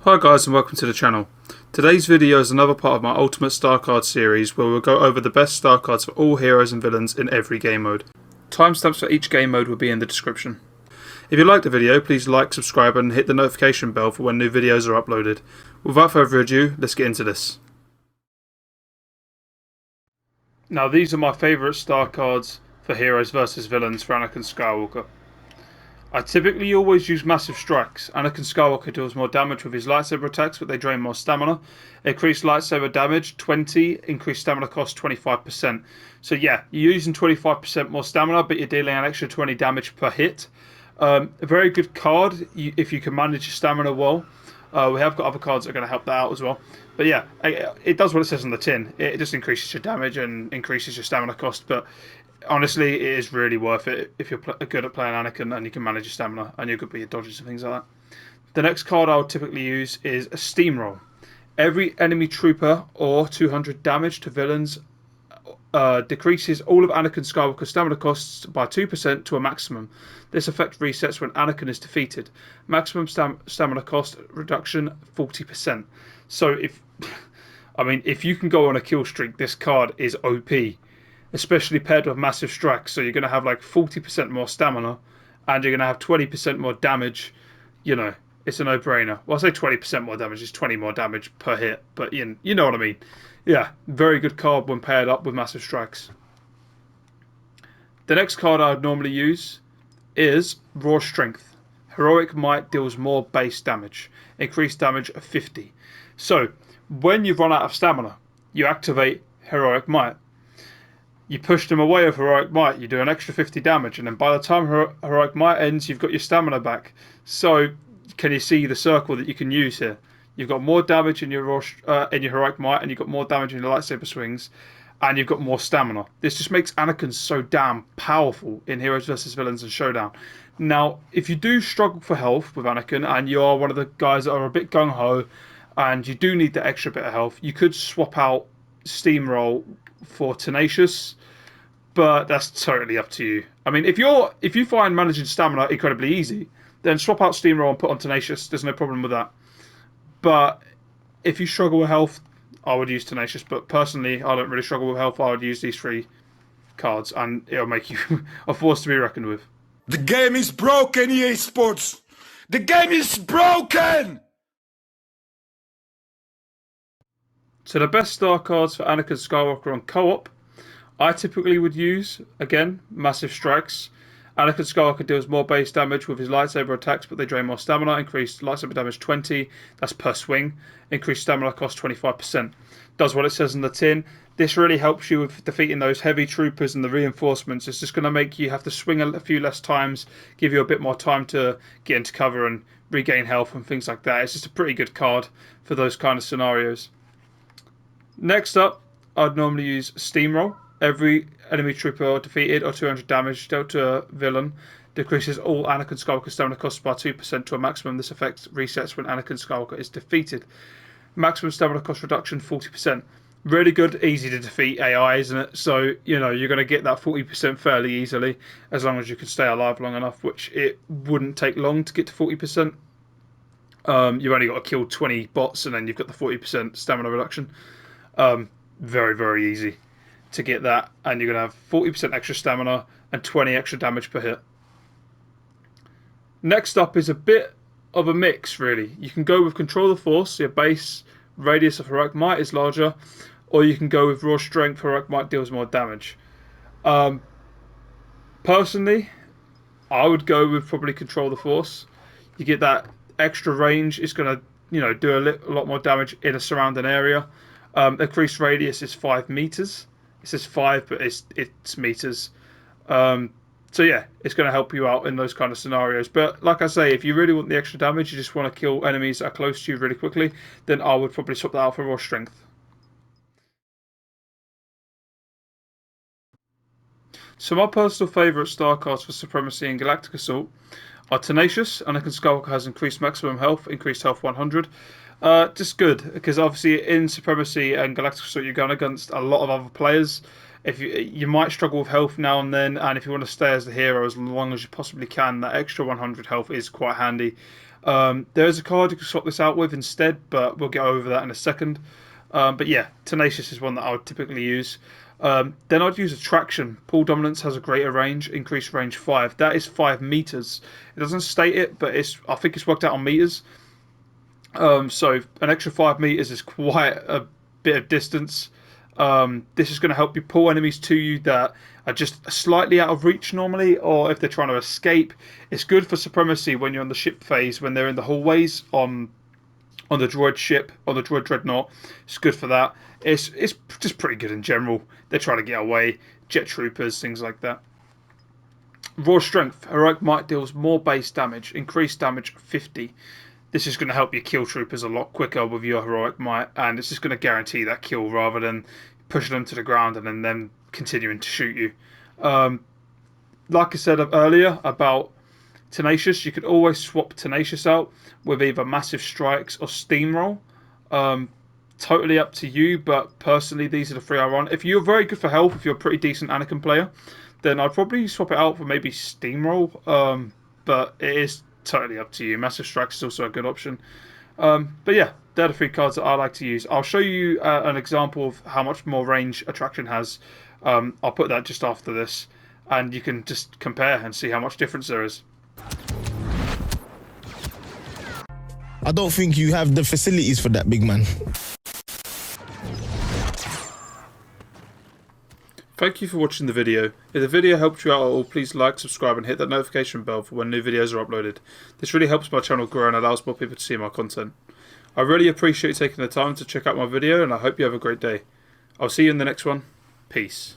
Hi guys and welcome to the channel. Today's video is another part of my Ultimate Star Card series where we'll go over the best star cards for all heroes and villains in every game mode. Timestamps for each game mode will be in the description. If you liked the video, please like, subscribe and hit the notification bell for when new videos are uploaded. Without further ado, let's get into this. Now these are my favourite star cards for heroes versus villains for Anakin Skywalker. I typically always use massive strikes. Anakin Skywalker deals more damage with his lightsaber attacks, but they drain more stamina. Increased lightsaber damage 20, increased stamina cost 25%. So yeah, you're using 25% more stamina, but you're dealing an extra 20 damage per hit. A very good card if you can manage your stamina well. We have got other cards that are going to help that out as well. But yeah, it does what it says on the tin. It just increases your damage and increases your stamina cost, but honestly, it is really worth it if you're good at playing Anakin and you can manage your stamina and you're good with your dodges and things like that. The next card I would typically use is a Steamroll. Every enemy trooper or 200 damage to villains decreases all of Anakin Skywalker's stamina costs by 2% to a maximum. This effect resets when Anakin is defeated. Maximum stamina cost reduction 40%. So if you can go on a kill streak, this card is OP. Especially paired with massive strikes, so you're going to have like 40% more stamina and you're going to have 20% more damage. You know, it's a no-brainer. Well, I say 20% more damage, it's 20 more damage per hit, but you know what I mean. Yeah, very good card when paired up with massive strikes. The next card I would normally use is Raw Strength. Heroic Might deals more base damage, increased damage of 50. So, when you've run out of stamina, you activate Heroic Might. You push them away with Heroic Might, you do an extra 50 damage, and then by the time Heroic Might ends, you've got your stamina back. So, can you see the circle that you can use here? You've got more damage in your Heroic Might, and you've got more damage in your lightsaber swings, and you've got more stamina. This just makes Anakin so damn powerful in Heroes vs Villains and Showdown. Now, if you do struggle for health with Anakin, and you are one of the guys that are a bit gung-ho, and you do need that extra bit of health, you could swap out Steamroll for Tenacious, but that's totally up to you. I mean, if you find managing stamina incredibly easy, then swap out Steamroll and put on Tenacious. There's no problem with that. But if you struggle with health, I would use Tenacious. But personally, I don't really struggle with health. I would use these three cards, and it'll make you a force to be reckoned with. The game is broken, EA Sports. The game is broken. So the best star cards for Anakin Skywalker on co-op, I typically would use, again, Massive Strikes. Anakin Skywalker deals more base damage with his lightsaber attacks, but they drain more stamina. Increased lightsaber damage 20, that's per swing. Increased stamina cost 25%. Does what it says in the tin. This really helps you with defeating those heavy troopers and the reinforcements. It's just going to make you have to swing a few less times, give you a bit more time to get into cover and regain health and things like that. It's just a pretty good card for those kind of scenarios. Next up, I'd normally use Steamroll. Every enemy trooper defeated or 200 damage dealt to a villain decreases all Anakin Skywalker stamina costs by 2% to a maximum. This effect resets when Anakin Skywalker is defeated. Maximum stamina cost reduction 40%. Really good, easy to defeat AI, isn't it? So, you're going to get that 40% fairly easily as long as you can stay alive long enough, which it wouldn't take long to get to 40%. You've only got to kill 20 bots and then you've got the 40% stamina reduction. Very, very easy to get that, and you're going to have 40% extra stamina and 20 extra damage per hit. Next up is a bit of a mix, really. You can go with Control the Force, your base radius of Heroic Might is larger, or you can go with Raw Strength, Heroic Might deals more damage. Personally, I would go with probably Control the Force. You get that extra range, it's going to do a lot more damage in a surrounding area. Increased radius is 5 meters. It says 5, but it's meters. So yeah, it's going to help you out in those kind of scenarios. But like I say, if you really want the extra damage, you just want to kill enemies that are close to you really quickly, then I would probably swap that out for Raw Strength. So my personal favourite star cards for Supremacy and Galactic Assault are Tenacious. Anakin Skywalker has increased maximum health, increased health 100. Just good, because obviously in Supremacy and Galactic Assault you're going against a lot of other players. If you might struggle with health now and then, and if you want to stay as the hero as long as you possibly can, that extra 100 health is quite handy. There is a card you can swap this out with instead, but we'll get over that in a second. But yeah, Tenacious is one that I would typically use. Then I'd use Attraction. Pull Dominance has a greater range, increased range 5. That is 5 meters. It doesn't state it, but I think it's worked out on meters. So an extra 5 meters is quite a bit of distance. This is going to help you pull enemies to you that are just slightly out of reach normally, or if they're trying to escape. It's good for Supremacy when you're on the ship phase, when they're in the hallways on the droid ship, on the droid dreadnought. It's good for that. It's just pretty good in general. They're trying to get away, jet troopers, things like that. Raw Strength. Heroic Might deals more base damage, increased damage 50. This is going to help you kill troopers a lot quicker with your Heroic Might, and it's just going to guarantee that kill rather than pushing them to the ground and then them continuing to shoot you. Like I said earlier about Tenacious, you could always swap Tenacious out with either Massive Strikes or Steamroll. Totally up to you, but personally these are the 3 I run. If you're very good for health, if you're a pretty decent Anakin player, then I'd probably swap it out for maybe Steamroll, but it is totally up to you. Massive Strikes is also a good option. But yeah, they're the 3 cards that I like to use. I'll show you an example of how much more range Attraction has. I'll put that just after this, and you can just compare and see how much difference there is. I don't think you have the facilities for that, big man. Thank you for watching the video. If the video helped you out at all, please like, subscribe and hit that notification bell for when new videos are uploaded. This really helps my channel grow and allows more people to see my content. I really appreciate you taking the time to check out my video, and I hope you have a great day. I'll see you in the next one. Peace.